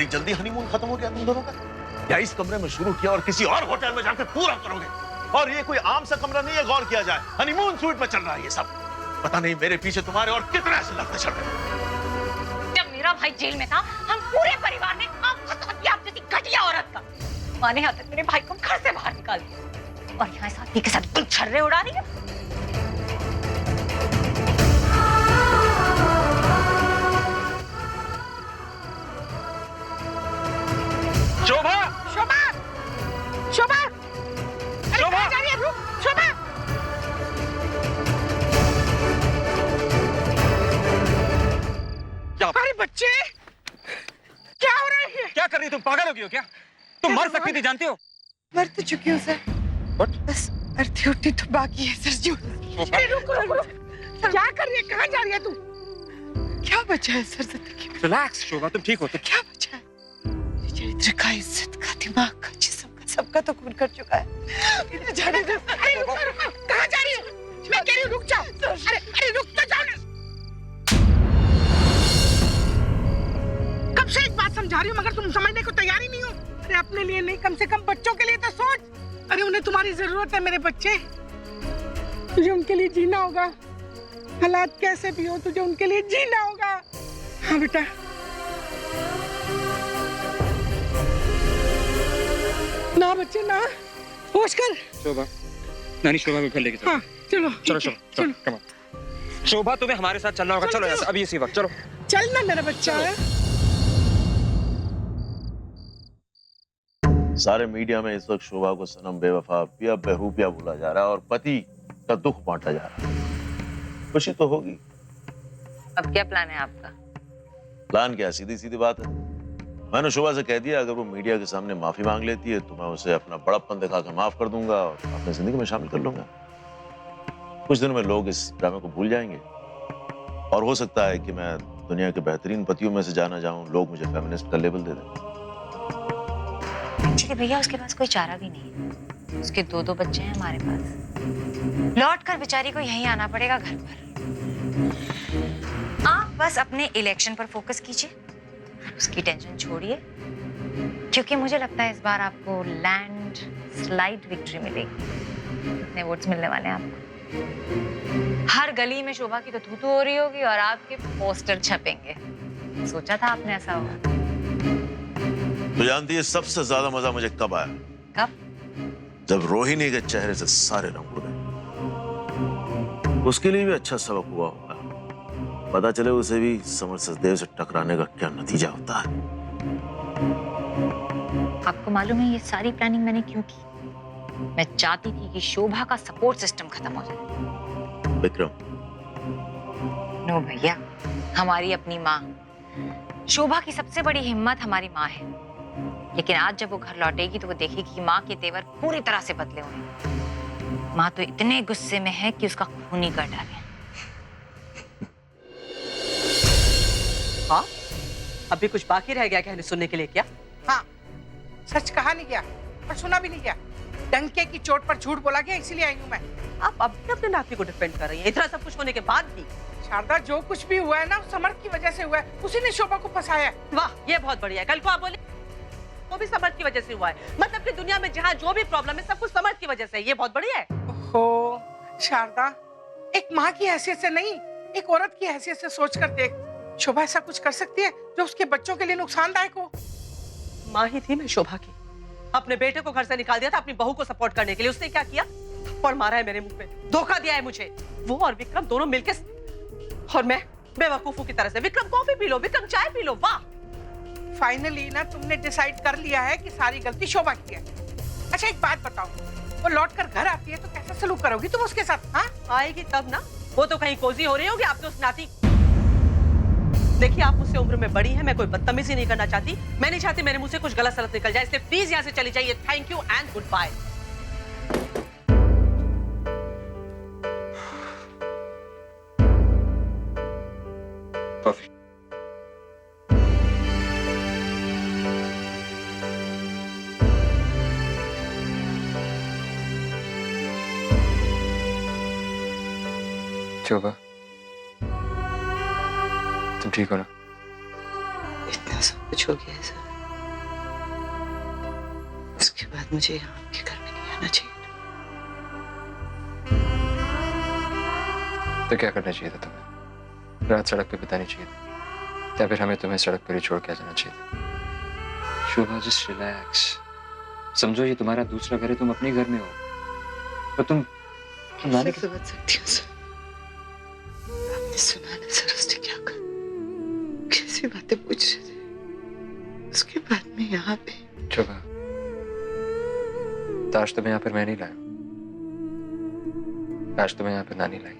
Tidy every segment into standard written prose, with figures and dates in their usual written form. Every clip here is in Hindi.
बड़ी जल्दी हनीमून खत्म हो गया तुम दोनों का? या इस कमरे में शुरू किया और किसी और होटल में जाकर पूरा करोगे? और ये कोई आम सा कमरा नहीं है, गौर किया जाए, हनीमून सूट में चल रहा है ये सब। पता नहीं मेरे पीछे तुम्हारे और कितने ऐसे लगते चल रहे। जब मेरा भाई जेल में था, हम पूरे परिवार ने आपको साथ दिया, आप जैसी घटिया औरत का। माँ ने यहाँ तक मेरे भाई को घर से बाहर निकाल दिया और यहाँ साथी के साथ गुलछर्रे उड़ा रही है। शोभा! शोभा! शोभा! शोभा! जा रही है, रुक! शोभा! अरे बच्चे, क्या हो रहा है? क्या कर रही तुम? पागल हो गई हो क्या? तुम मर सकती थी, जानती हो? मर तो चुकी हूँ सर। बस अर्थी उर्थी तो बाकी है सर जी। अरे रुको रुको, क्या कर रही है? कहाँ जा रही है तू? क्या बचा है सर जिंदगी में? रिलैक्स शोभा, तुम ठीक हो? तुम क्या बचा है? चरित्र का, इज्जत का, दिमाग का, जिस्म का, सबका तो खून कर चुका है। जाने दो। अरे रुको रुको, कहाँ जा रही है? मैं कह रही हूँ रुक जाओ। अरे रुक तो जाओ ना। कब से एक बात समझा रही हूँ मगर तुम समझने को तैयार ही नहीं हो। अरे अपने लिए नहीं, कम से कम बच्चों के लिए तो सोच। अरे उन्हें तुम्हारी जरूरत है मेरे बच्चे। तुझे उनके लिए जीना होगा, हालात कैसे भी हो तुझे उनके लिए जीना होगा। हाँ बेटा। ना बच्चे ना, होश कर। शोभा, नानी शोभा को घर लेके चलो। हाँ चलो चलो शोभा, चलो, कम ऑन। शोभा तुम्हें हमारे साथ चलना होगा, चलो यहाँ से अभी इसी वक्त, चलो। चल ना मेरा बच्चा। सारे मीडिया में इस वक्त शोभा को सनम, बेवफा, पिया, बहरूपिया बोला जा रहा है और पति का दुख बांटा जा रहा है। खुशी तो होगी। अब क्या प्लान है आपका? प्लान क्या, सीधी सीधी बात है। मैंने शोभा से कह दिया अगर वो मीडिया के सामने माफी मांग लेती है तो मैं उसे अपना बड़प्पन दिखाकर माफ कर दूंगा और अपनी जिंदगी में शामिल कर लूंगा। कुछ दिनों में लोग इस ड्रामे को भूल जाएंगे और हो सकता है कि मैं दुनिया के बेहतरीन पतियों में से जाना जाऊं, लोग मुझे फेमिनिस्ट का लेबल दे दें। एक्चुअली भैया उसके पास कोई चारा भी नहीं है। उसके दो बच्चे हैं हमारे पास। लौट कर बेचारी को यहीं आना पड़ेगा घर पर। आप बस अपने इलेक्शन पर फोकस कीजिए, उसकी टेंशन छोड़िए, क्योंकि मुझे लगता है इस बार आपको लैंड स्लाइड विक्ट्री मिलेगी। इतने वोट्स मिलने वाले हैं आपको। हर गली में शोभा की तो थू-थू हो रही होगी और आपके पोस्टर छपेंगे। सोचा था आपने ऐसा होगा? तो जानती है सबसे ज्यादा मजा मुझे कब आया? कब? जब रोहिणी के चेहरे से सारे रंग उड़ गए। उसके लिए भी अच्छा सबक हुआ होगा। पता चले उसे भी समर सचदेव से टकराने का क्या नतीजा होता है। आपको मालूम है ये सारी प्लानिंग मैंने क्यों की? मैं चाहती थी कि शोभा का सपोर्ट सिस्टम खत्म हो जाए। विक्रम। नो भैया, हमारी अपनी माँ। शोभा की सबसे बड़ी हिम्मत हमारी माँ है, लेकिन आज जब वो घर लौटेगी तो वो देखेगी कि माँ के तेवर पूरी तरह से बदले हुए हैं। माँ तो इतने गुस्से में है कि उसका खून ही कर डाले। हाँ, अभी कुछ बाकी रह गया कहने सुनने के लिए क्या? हाँ, सच कहा नहीं गया और सुना भी नहीं गया। डंके की चोट पर झूठ बोला गया, इसीलिए आई हूँ मैं। आप अभी अपने नाती को डिफेंड कर रही हैं, इतना सब कुछ होने के बाद भी। शारदा, जो कुछ भी हुआ है ना समर की वजह से हुआ है। उसी ने शोभा को फंसाया है। वाह, ये बहुत बढ़िया है। कल को आप बोले वो भी समर की वजह से हुआ है। मतलब कि दुनिया में जहाँ जो भी प्रॉब्लम है सब कुछ समर की वजह से है। ये बहुत बढ़िया है। ओहो शारदा, एक माँ की हैसियत से नहीं, एक औरत की हैसियत से सोच कर देख। शोभा ऐसा कुछ कर सकती है जो उसके बच्चों के लिए नुकसानदायक हो? माँ ही थी मैं शोभा की। अपने बेटे को घर से निकाल दिया था अपनी बहू को सपोर्ट करने के लिए। उसने क्या किया? थप्पड़ मारा है मेरे मुंह पे, धोखा दिया है मुझे। वो और विक्रम दोनों मिलके, और मैं बेवकूफों की तरह से, Vikram coffee P low, Vikram चाय पी लो। वाह, फाइनली ना तुमने डिसाइड कर लिया है कि सारी गलती शोभा की है। अच्छा एक बात बताओ, वो लौट कर घर आती है तो कैसा सलूक करोगी तुम उसके साथ? हाँ आएगी तब ना। वो तो कहीं कोजी हो रही होगी आपके उस नाती। देखिए, आप मुझसे उम्र में बड़ी हैं, मैं कोई बदतमीजी नहीं करना चाहती। मैं नहीं चाहती मेरे मुंह से कुछ गलत सलत निकल जाए, इसलिए प्लीज यहाँ से चली जाइए। Thank you and goodbye. Coffee. Shobha, तुम ठीक हो ना? इतना सब कुछ हो गया है सर। मुझे यहाँ आपके घर में नहीं आना चाहिए था। तो क्या करना चाहिए था तुम्हें? रात सड़क पे बितानी चाहिए थी, या फिर हमें तुम्हें सड़क पर ही छोड़ के आ जाना चाहिए था? शोभा, जस्ट रिलैक्स। समझो ये तुम्हारा दूसरा घर है, तुम अपने घर में हो। तो तुम नानी समझ सकती हूँ सर। आपने सुना ना सर उसने क्या कहा, कैसी बातें पूछ रहे थे। उसके बाद में यहाँ पे शोभा, ताश तुम्हें यहाँ पर मैं नहीं लाया, आज तुम्हें यहाँ पर नानी लाई,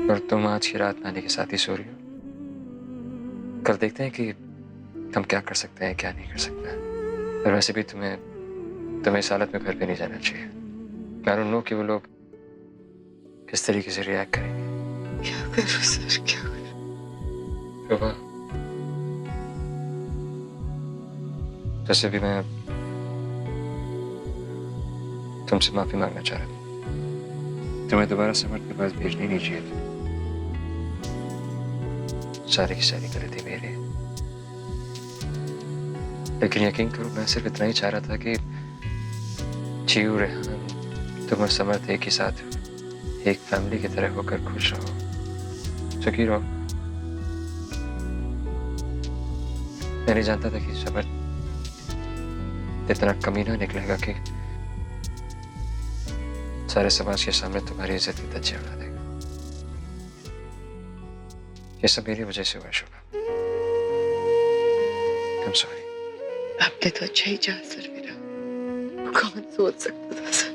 और तुम आज की रात नानी के साथ ही सो रही हो। कल देखते हैं कि हम क्या कर सकते हैं, क्या नहीं कर सकते हैं। और वैसे भी तुम्हें इस हालत में घर पे नहीं जाना चाहिए। I don't know कि वो लोग किस तरीके से रिएक्ट करेंगे। क्या करूँ सर, क्या करूँ? शोभा, वैसे भी मैं तुमसे माफी मांगना चाह रहा था। तुम्हें दोबारा समर्थ के पास भेजनी नहीं चाहिए थी। सारी की सारी गलती मेरी है। लेकिन यकीन करो, मैं सिर्फ इतना ही चाह रहा था कि जीव, रेहान, तुम और समर्थ एक ही साथ एक फैमिली की तरह होकर खुश रहो, सुखी रहो। मैं नहीं जानता था कि समर्थ इतना कमीना निकलेगा कि सारे समाज के सामने तुम्हारी इज्जत की धज्जियां उड़ा देगा। ये सब मेरी वजह से हुआ शोभा। I'm sorry। आपने तो अच्छा ही चाहा सर मेरा, कौन सोच सकता था सर।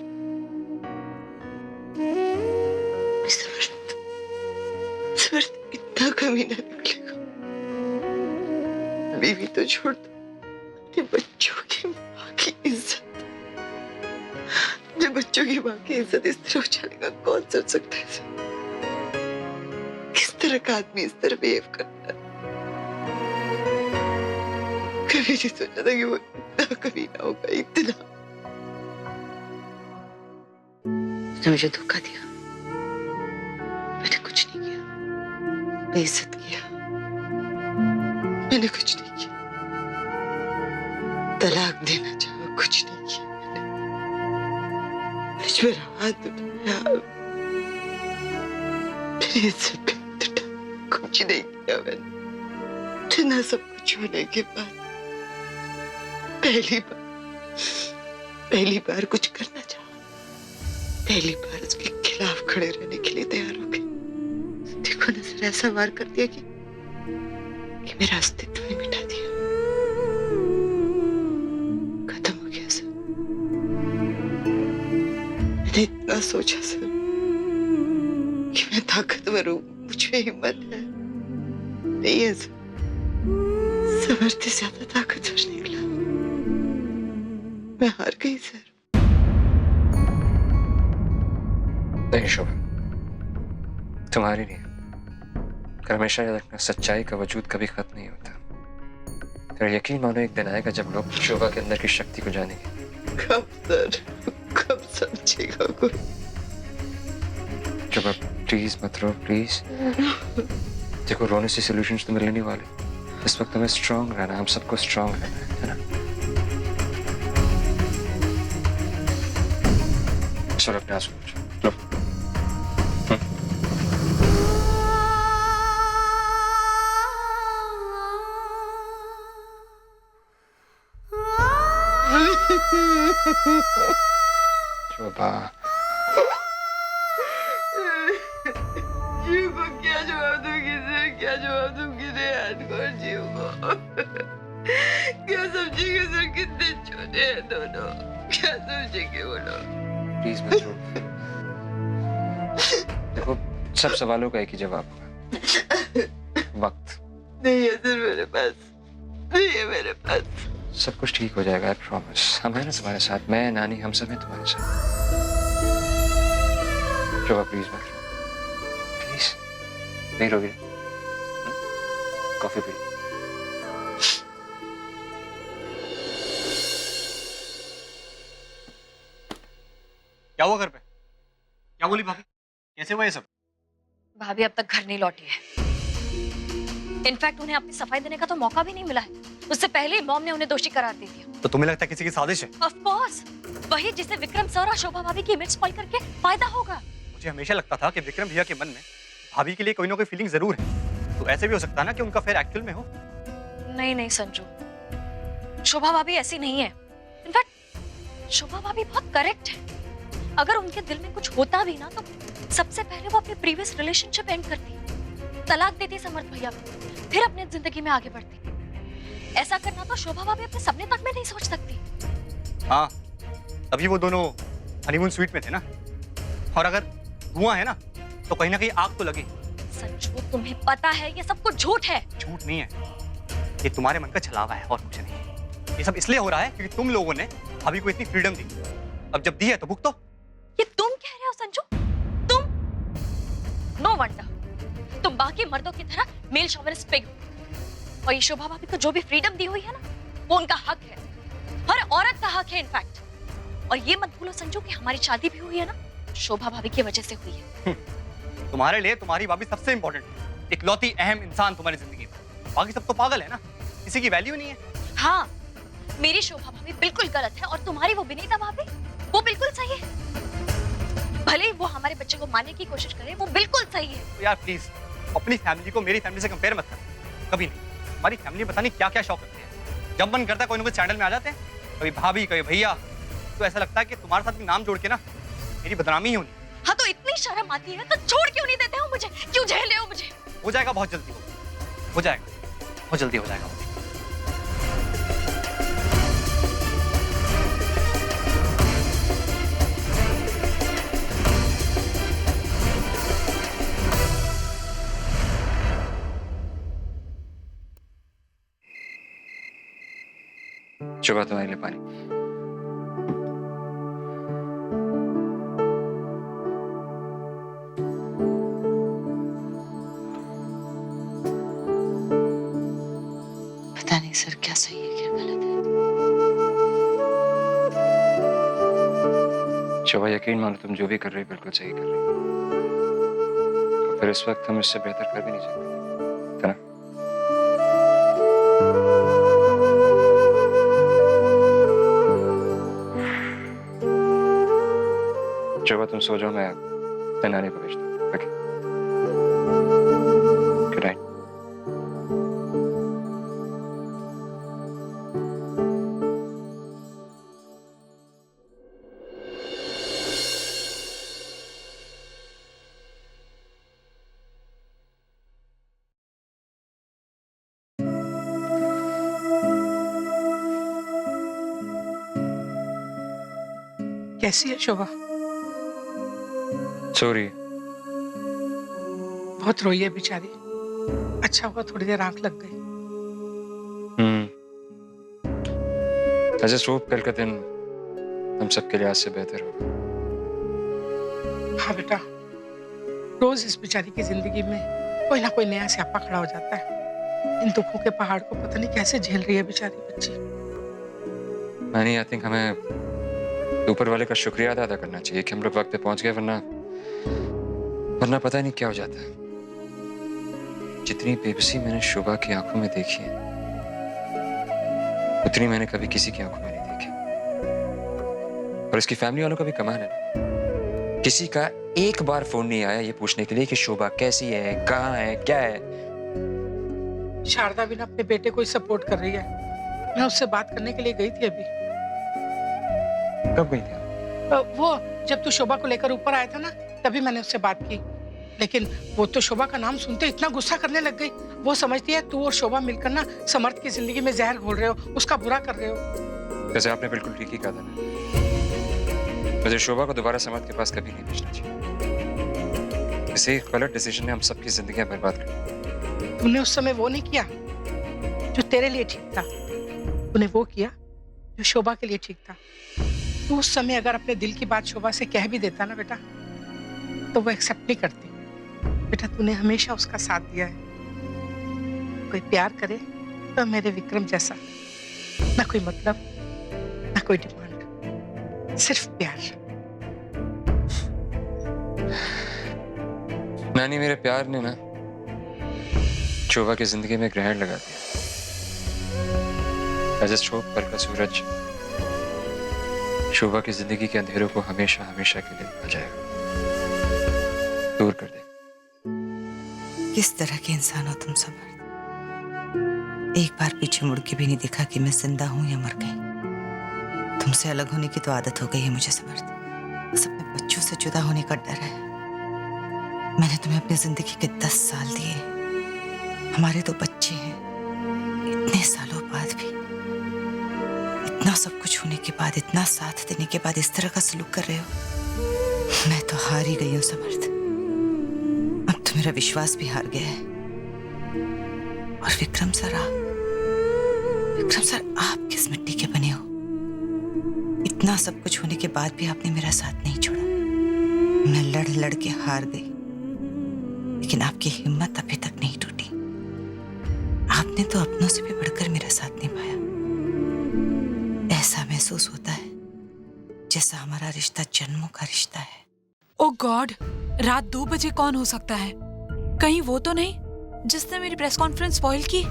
समर्थ इतना कमीना निकलेगा। बीवी तो छोड़ दो, अपने बच्चों की माँ की इज्जत, अपने बच्चों की माँ की इज्जत इस तरह उछालेगा, कौन सोच सकता है सर? किस तरह का आदमी इस तरह बिहेव करता है? कभी नहीं सोचा था कि वो इतना कमीना होगा, इतना। उसने मुझे धोखा दिया, मैंने कुछ नहीं किया, बेइज्जत किया, मैंने कुछ नहीं किया, तलाक देना चाहा, कुछ नहीं किया मैंने। मुझ पर हाथ उठाया, मेरी इज्जत पे हाथ उठाया, कुछ नहीं किया मैंने। इतना सब कुछ होने के बाद पहली बार कुछ करना चाहा, पहली बार उसके खिलाफ खड़े रहने के लिए तैयार हो गए। देखो ना सर, ऐसा वार कर दिया कि मेरा अस्तित्व ही मिटा दिया, खत्म हो गया सर। मैंने इतना सोचा सर कि मैं ताकतवर हूं, मुझ में हिम्मत है, नहीं है सर। समर्थ से ज्यादा ताकतवर निकला, मैं हार गई सर। नहीं शोभा, तुम्हारी नहीं, पर हमेशा याद रखना, सच्चाई का वजूद कभी खत्म नहीं होता। फिर यकीन मानो, एक दिन आएगा जब लोग शोभा के अंदर की शक्ति को जानेंगे। कब सर, कब समझेगा कोई? शोभा प्लीज मत रो, प्लीज। देखो, रोने से सॉल्यूशंस तो मिलने नहीं वाले। इस वक्त हमें स्ट्रांग रहना, हम सबको स्ट्रांग रहना है ना? चलो अपने आंसू लो। शोभा, जीव को क्या जवाब दूंगी सर, क्या जवाब दूंगी रेहान को और जीव को? क्या समझेंगे सर, कितने छोटे हैं दोनों, क्या समझेंगे वो लोग? प्लीज मत रो। देखो, सब सवालों का एक ही जवाब होगा, वक्त। नहीं है सर मेरे पास, नहीं है मेरे पास। सब कुछ ठीक हो जाएगा, आई प्रॉमिस। हम हैं ना तुम्हारे साथ, मैं, नानी, हम सब हैं तुम्हारे साथ। शोभा प्लीज मत रो, प्लीज। नहीं रोगी? Coffee P low. क्या हुआ घर पे? क्या बोली भाभी? कैसे हुआ ये सब? भाभी अब तक घर नहीं लौटी है। इनफैक्ट उन्हें अपनी सफाई देने का तो मौका भी नहीं मिला है। उससे पहले ही मॉम ने उन्हें दोषी करार दे दिया। तो तुम्हें लगता है किसी की साजिश है? ऑफ कोर्स, वही जिसे विक्रम सर और शोभा भाभी की इमेज स्पॉइल करके फायदा होगा। मुझे हमेशा लगता था कि विक्रम भैया के मन में भाभी के लिए कोई ना कोई फीलिंग जरूर है। तो ऐसे भी हो सकता है ना कि उनका फेयर एक्चुअल में हो। नहीं नहीं संजू, शोभा भाभी ऐसी नहीं है। इनफैक्ट शोभा भाभी बहुत करेक्ट है। अगर उनके दिल में कुछ होता भी ना तो सबसे पहले वो अपने प्रीवियस रिलेशनशिप एंड करती, तलाक देती समर्थ भैया को, फिर अपने जिंदगी में आगे बढ़ती। ऐसा करना तो शोभा भाभी अपने सपने तक में नहीं सोच सकती। हाँ, तभी वो दोनों हनीमून स्वीट में थे ना। और अगर धुआं है ना तो कहीं ना कहीं आग तो लगी। संजू, तुम्हें पता है ये सब कुछ झूठ है। झूठ नहीं है, ये तुम्हारे मन का छलावा है और कुछ नहीं। ये सब इसलिए हो रहा है क्योंकि तुम लोगों ने भाभी को इतनी फ्रीडम दी। अब जब दी है तो भुगतो। ये तुम कह रहे हो संजू? तुम? नो वंडर तुम बाकी मर्दों की तरह मेल शोविनिस्ट पिग हो। और ये शोभा भाभी को जो भी फ्रीडम दी हुई है ना, वो उनका हक है, हर औरत का हक है इनफैक्ट। और ये मत भूलो संजू कि हमारी शादी भी हुई है ना, शोभा भाभी की वजह से हुई है। तुम्हारे लिए तुम्हारी भाभी सबसे इंपॉर्टेंट है, इकलौती अहम इंसान तुम्हारी जिंदगी में। बाकी सब तो पागल है ना, किसी की वैल्यू नहीं है। हाँ, मेरी शोभा भाभी बिल्कुल गलत है और तुम्हारी वो विनीता भाभी वो बिल्कुल सही है। भले ही वो हमारे बच्चे को मारने की कोशिश करे, वो बिल्कुल सही है। तो यार प्लीज अपनी फैमिली को मेरी फैमिली से कंपेयर मत कर। कभी नहीं। हमारी फैमिली पता नहीं क्या क्या शौक रखती है। जब मन करता है कोई ना कोई चैनल में आ जाते हैं, कभी भाभी कभी भैया। तो ऐसा लगता है कि तुम्हारे साथ भी नाम जोड़ के ना मेरी बदनामी ही होनी। हाँ, तो इतनी शर्म आती है तो छोड़ क्यों नहीं देते हो मुझे? क्यों झेल रहे हो मुझे? हो जाएगा, बहुत जल्दी हो जाएगा, बहुत जल्दी हो जाएगा। शोभा, तुम्हारे लिए पानी। पता नहीं सर क्या सही है क्या गलत है। शोभा, यकीन मानो तुम जो भी कर रही हो बिल्कुल सही कर रही हो। तो फिर इस वक्त हम इससे बेहतर कर भी नहीं सकते, है ना? शोभा, तुम सो जाओ, मैं नानी को भेजता हूँ। Okay, good night. कैसी है शोभा? सॉरी। बहुत रोई है बेचारी। अच्छा हुआ थोड़ी देर आंख लग गई। I just hope कल का दिन हम सबके लिए आज से बेहतर होगा। हाँ बेटा, रोज इस बेचारी की जिंदगी में कोई ना कोई नया स्यापा खड़ा हो जाता है। इन दुखों के पहाड़ को पता नहीं कैसे झेल रही है बेचारी बच्ची। मैंने आई थिंक हमें ऊपर वाले का शुक्रिया अदा करना चाहिए कि हम लोग वक्त पे पहुंच गए, वरना पता नहीं क्या हो जाता है। जितनी बेबसी मैंने शोभा की आंखों में देखी है, उतनी मैंने कभी किसी की आंखों में नहीं देखी। और इसकी फैमिली वालों का भी कमाल है, किसी का एक बार फोन नहीं आया ये पूछने के लिए कि शोभा कैसी है, कहाँ है, क्या है। शारदा भी ना अपने बेटे को ही सपोर्ट कर रही है। मैं उससे बात करने के लिए गई थी अभी। कब गई थी? वो जब तू शोभा को लेकर ऊपर आया था ना, तभी मैंने उससे बात की। लेकिन वो तो शोभा का नाम सुनते इतना गुस्सा करने लग गई। वो समझती है तू और शोभा मिलकर ना समर्थ की जिंदगी में जहर घोल रहे हो, उसका बुरा कर रहे हो। वैसे आपने बिल्कुल ठीक ही कहा था ना, मुझे शोभा को दोबारा समर्थ के पास कभी नहीं भेजना चाहिए। इसे गलत डिसीजन ने हम सबकी जिंदगियां बर्बाद कर दी। तूने उस समय वो नहीं किया जो तेरे लिए ठीक था, तूने वो किया जो शोभा के लिए ठीक था। तू उस समय अगर अपने दिल की बात शोभा से कह भी देता ना बेटा, तो वो एक्सेप्ट नहीं करती। बेटा, तूने हमेशा उसका साथ दिया है। कोई प्यार करे तो मेरे विक्रम जैसा, ना कोई मतलब, ना कोई डिमांड, सिर्फ प्यार। नानी, मेरे प्यार ने ना शोभा की जिंदगी में ग्रहण लगा दिया। एज होप कल का सूरज शोभा की जिंदगी के अंधेरों को हमेशा हमेशा के लिए निभा जाएगा, दूर कर दे। किस तरह के इंसान हो तुम समर्थ? एक बार पीछे मुड़ के भी नहीं देखा कि मैं जिंदा हूं या मर गई। तुमसे अलग होने की तो आदत हो गई है मुझे समर्थ। बस अपने बच्चों से जुदा होने का डर है। मैंने तुम्हें अपनी जिंदगी के 10 साल दिए, हमारे 2 बच्चे हैं। इतने सालों बाद भी, इतना सब कुछ होने के बाद, इतना साथ देने के बाद इस तरह का सलूक कर रहे हो। मैं तो हार ही गई हूं समर्थ। अब तो मेरा विश्वास भी हार गया है। और विक्रम सर, आप किस मिट्टी के बने हो? इतना सब कुछ होने के बाद भी आपने मेरा साथ नहीं छोड़ा। मैं लड़ लड़ के हार गई, लेकिन आपकी हिम्मत अभी तक नहीं टूटी। आपने तो अपनों से भी बढ़कर मेरा साथ निभाया। ऐसा महसूस होता है जैसा हमारा रिश्ता जन्मों का रिश्ता है। ओ गॉड, रात 2 बजे कौन हो सकता है? कहीं वो तो नहीं जिसने मेरी प्रेस कॉन्फ्रेंस स्पॉइल की?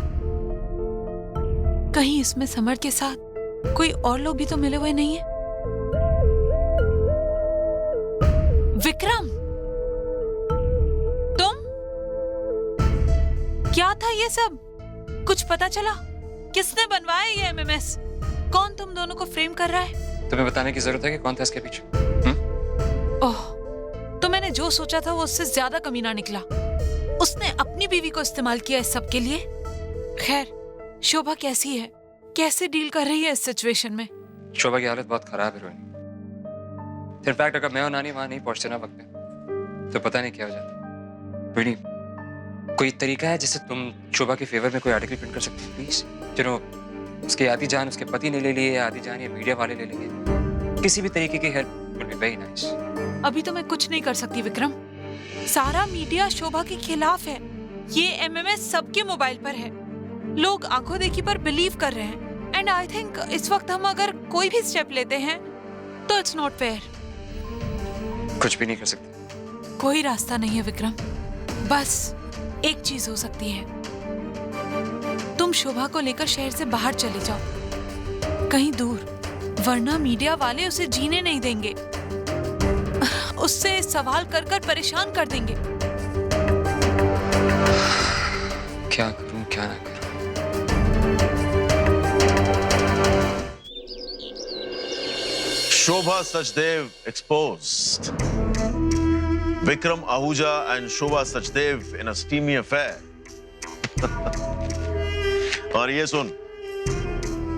कहीं इसमें समर के साथ कोई और लोग भी तो मिले हुए नहीं है? विक्रम, तुम? क्या था ये सब? कुछ पता चला? किसने बनवाया ये एमएमएस? कौन तुम दोनों को फ्रेम कर रहा है? तुम्हें बताने की जरूरत है कि कौन था इसके पीछे? ओह, तो मैंने जो सोचा था वो उससे ज्यादा कमीना निकला। उसने अपनी बीवी को इस्तेमाल किया इस सब के लिए। खैर, शोभा कैसी है? कैसे डील कर रही है इस सिचुएशन में? शोभा की हालत बहुत खराब है रोहिणी। इनफैक्ट अगर मैं और नानी वहां नहीं पहुंचते ना वक्त पे, तो पता नहीं क्या हो जाता। रोहिणी, कोई तरीका है जिससे तुम शोभा के फेवर में कोई आर्टिकल प्रिंट कर सकती हो प्लीज? चलो, उसकी आधी जान उसके पति ने ले ली है, आधी जान ये मीडिया वाले ले लेंगे। किसी भी तरीके की help will be very nice. अभी तो मैं कुछ नहीं कर सकती विक्रम। सारा मीडिया शोभा के खिलाफ है। ये एमएमएस सबके मोबाइल पर है। लोग आंखों देखी पर बिलीव कर रहे हैं। एंड आई थिंक इस वक्त हम अगर कोई भी स्टेप लेते हैं तो इट्स नॉट फेयर। कुछ भी नहीं कर सकते। कोई रास्ता नहीं है विक्रम। बस एक चीज हो सकती है, तुम शोभा को लेकर शहर से बाहर चले जाओ, कहीं दूर, वरना मीडिया वाले उसे जीने नहीं देंगे। उससे सवाल कर कर परेशान कर देंगे। क्या करूं क्या ना करूं? Shobha Sachdev exposed. Vikram Ahuja and Shobha Sachdev in a steamy affair. और ये सुन,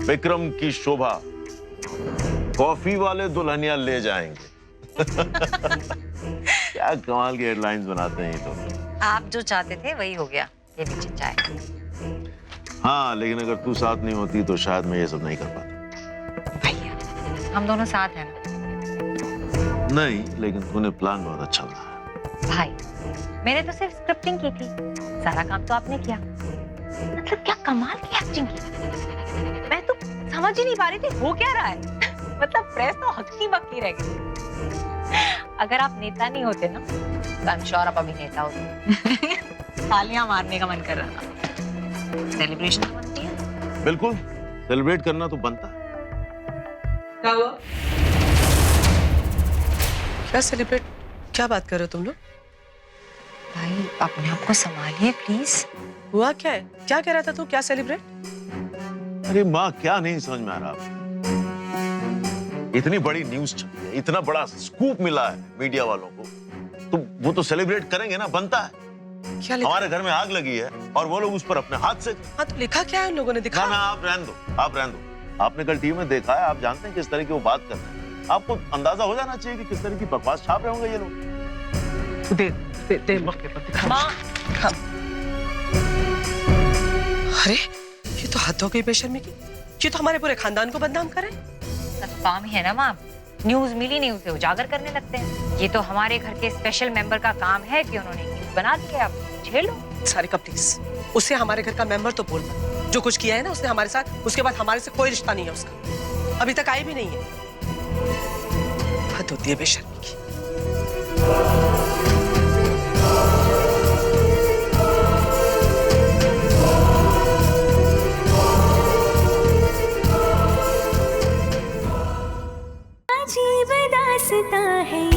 विक्रम की शोभा कॉफी वाले दुल्हनिया ले जाएंगे। क्या कमाल की हेडलाइंस बनाते हैं ये तो। आप जो चाहते थे वही हो गया। ये भी चाय। हाँ, लेकिन अगर तू साथ नहीं होती तो शायद मैं ये सब नहीं कर पाता। भैया, हम दोनों साथ हैं ना? नहीं, लेकिन तूने प्लान बहुत अच्छा बनाया। भाई, मैंने तो सिर्फ स्क्रिप्टिंग की थी, सारा काम तो आपने किया। मतलब क्या कमाल की एक्टिंग की। मैं तो समझ ही नहीं पा रही थी हो क्या रहा है। मतलब प्रेस तो हक्की बक्की रह गई। अगर आप नेता नहीं होते ना, तो आई एम श्योर आप अभी नेता होते। तालियां मारने का मन कर रहा था। सेलिब्रेशन तो बनती है। बिल्कुल, सेलिब्रेट करना तो बनता है। क्या हुआ? क्या सेलिब्रेट? क्या बात कर रहे हो तुम लोग? भाई, अपने आप को संभालिए प्लीज। हुआ क्या है? क्या कह रहा था तू? क्या सेलिब्रेट? अरे माँ, क्या नहीं समझ में आ रहा आपको? इतनी बड़ी न्यूज छपी है, इतना बड़ा स्कूप मिला है मीडिया वालों को, तो वो तो सेलिब्रेट करेंगे ना, बनता है। क्या लिखा? हमारे घर में आग लगी है और वो लोग उस पर अपने हाथ से। हाँ, तो लिखा क्या है उन लोगों ने? दिखा ना, आप रहने दो, आप रहने दो। आपने कल टीवी में देखा है, आप जानते हैं किस तरह की वो बात कर रहे हैं। आपको अंदाजा हो जाना चाहिए कि किस तरह की बकवास छाप रहे होंगे ये लोग। दे माँ। अरे, ये तो हद हो गई बेशर्मी की। ये तो हमारे पूरे खानदान को बदनाम कर रहे हैं। काम ही है ना माँ, न्यूज मिली नहीं उसे उजागर करने लगते हैं। ये तो हमारे घर के स्पेशल मेंबर का काम है कि उन्होंने न्यूज बना दी है। अब झेलो। सारिका प्लीज, उसे हमारे घर का मेंबर तो बोल मत। जो कुछ किया है ना उसने हमारे साथ, उसके बाद हमारे से कोई रिश्ता नहीं है उसका। अभी तक आई भी नहीं है। हद होती है बेशर्मी की। बरसता है